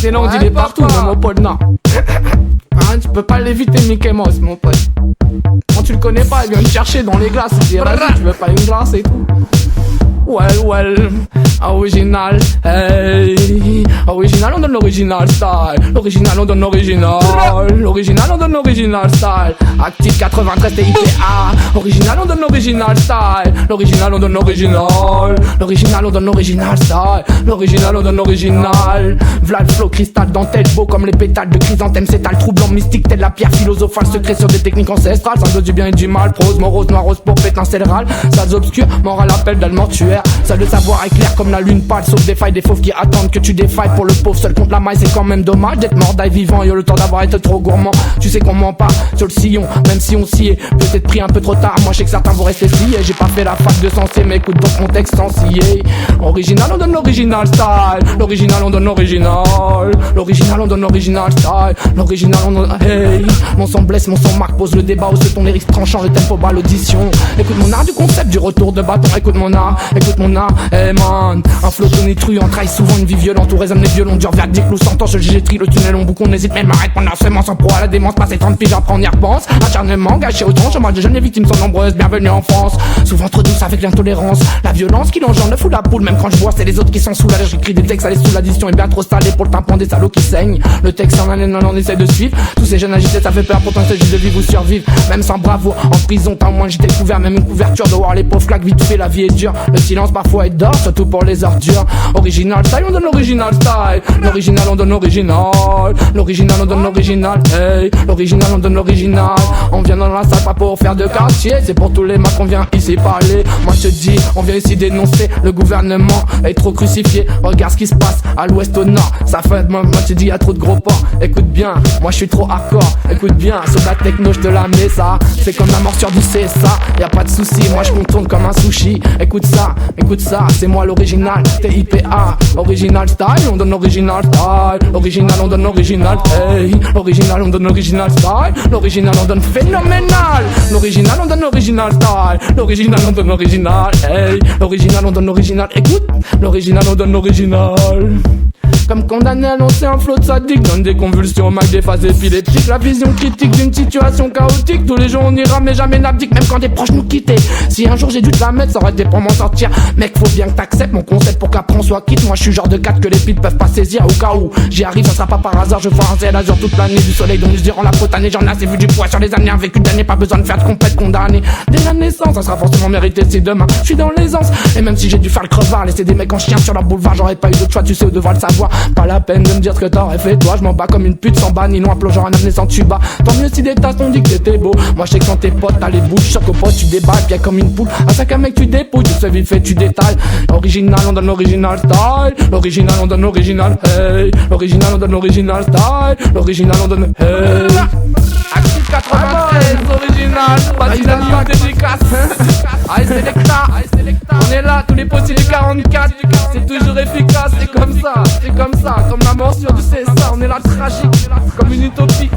Disneyland, il est partout, mais mon pote, non. Hein, tu peux pas l'éviter, Mickey Mouse, mon pote. Quand tu le connais pas, il vient te chercher dans les glaces. Il dit, vas-y, tu veux pas une glace et tout. Well, original, hey. Original, on donne l'original style. L'original, on donne l'original. L'original, on donne l'original style. Active 93 TIPA. Original, on donne l'original style. L'original, on donne l'original. L'original, on donne l'original style. L'original, on donne l'original. Vlad flow, cristal, dentelle, beau comme les pétales de chrysanthème. C'est le troublant mystique, telle la pierre philosophale. Secret sur des techniques ancestrales. Symbole du bien et du mal. Prose, morose, noir, rose, pour pétincelle râle. Salles obscures, mort à l'appel d'un mortuaire. Seul le savoir est clair comme la lune pâle. Sauf des failles, des fauves qui attendent que tu défailles. Pour le pauvre seul contre la maille, c'est quand même dommage d'être mort d'ail vivant. Y'a le temps d'avoir été trop gourmand. Tu sais qu'on ment pas sur le sillon, même si on s'y est peut-être pris un peu trop tard. Moi je sais que certains vont rester sciés. J'ai pas fait la fac de sensé, mais écoute donc mon texte sans scier. Original, on donne l'original style. L'original, on donne l'original. L'original, on donne l'original style. L'original, on donne... Hey, mon son blesse, mon son marque. Pose le débat où ce ton lyrics tranchant, le tempo bas, l'audition. Écoute mon art du concept, du retour de bâton. Écoute mon art, hey man. Un flot tonitruant trahit souvent une vie violente où résonnent les violons durs vers des clous sentant ce GG le tunnel on boucle on hésite même à répondre à semence en pro à la démence. Passer 30 piges après on y repense. Acharnement gâché au tronc, chômage de jeunes, les victimes sont nombreuses. Bienvenue en France. Souvent trop douce avec l'intolérance. La violence qui l'engendre fout la poule. Même quand je vois c'est les autres qui sont sous la j'écris des textes allés sous l'addition et bien trop salé pour le tympan des salauds qui saignent. Le texte en année on essaie de suivre. Tous ces jeunes agités ça fait peur pourtant c'est juste de vivre ou survivre. Même sans bravo en prison t'as moins j'étais couvert. Même une couverture de voir les pauvres claques vite fait la vie est dure. Le silence parfois est d'or surtout pour les ordures. Original style on donne l'original style. L'original on donne l'original. L'original on donne l'original. Hey, l'original on donne l'original. On vient dans la salle pas pour faire de quartier. C'est pour tous les mecs qu'on vient ici parler. Moi je te dis on vient ici dénoncer. Le gouvernement est trop crucifié. Regarde ce qui se passe à l'ouest au nord. Ça fait moi je te dis y'a trop de gros porcs. Écoute bien, moi je suis trop hardcore. Écoute bien, sur la techno je te la mets ça. C'est comme la morsure du CSA. Y'a pas de soucis, moi je contourne comme un sushi. Écoute ça, c'est moi l'original. TIPA, original style, on donne l'original style. Original, on donne l'original, hey. L'original, on donne l'original style. L'original, on donne phénoménal. L'original, on donne l'original style. L'original, on donne l'original, hey. L'original, on donne l'original, écoute. L'original, on donne l'original. Comme condamné à lancer un flot de sadique. Donne des convulsions au mac des phases épileptiques. La vision critique d'une situation chaotique. Tous les jours on ira mais jamais n'abdique. Même quand des proches nous quittaient. Si un jour j'ai dû te la mettre ça aurait été pour m'en sortir. Mec faut bien que t'acceptes mon concept pour qu'après on soit quitte. Moi je suis genre de 4 que les piles peuvent pas saisir. Au cas où j'y arrive ça sera pas par hasard. Je vois un ciel azur toute l'année. Du soleil donc je durant la potanée. J'en ai assez vu du poids sur les années. Un vécu d'années pas besoin de faire de compète condamné. Dès la naissance ça sera forcément mérité si demain je suis dans l'aisance. Et même si j'ai dû faire le crevard. Laisser des mecs en chien sur leur boulevard. J'aurais pas eu d'autre choix tu sais ou devoir le savoir. Pas la peine de me dire ce que t'aurais fait toi. Je m'en bats comme une pute sans bas ni loin plongeant un apnée sans tuba. Tant mieux si des tasses t'ont dit que t'étais beau. Moi je sais que quand tes potes t'as les bouches. Sur qu'au pote tu déballes bien comme une poule. À chaque mec tu dépouilles. Tu sais vite fait tu détales. Original on donne l'original style. L'original on donne l'original hey. L'original on donne l'original style. L'original on donne hey. Active 93 original. Vas-y la ligne dédicace. Aïe Selecta. On est là tous les possibles du 44. C'est toujours efficace. C'est comme ça. Comme la morsure du CSA. On est là tragique comme une utopie.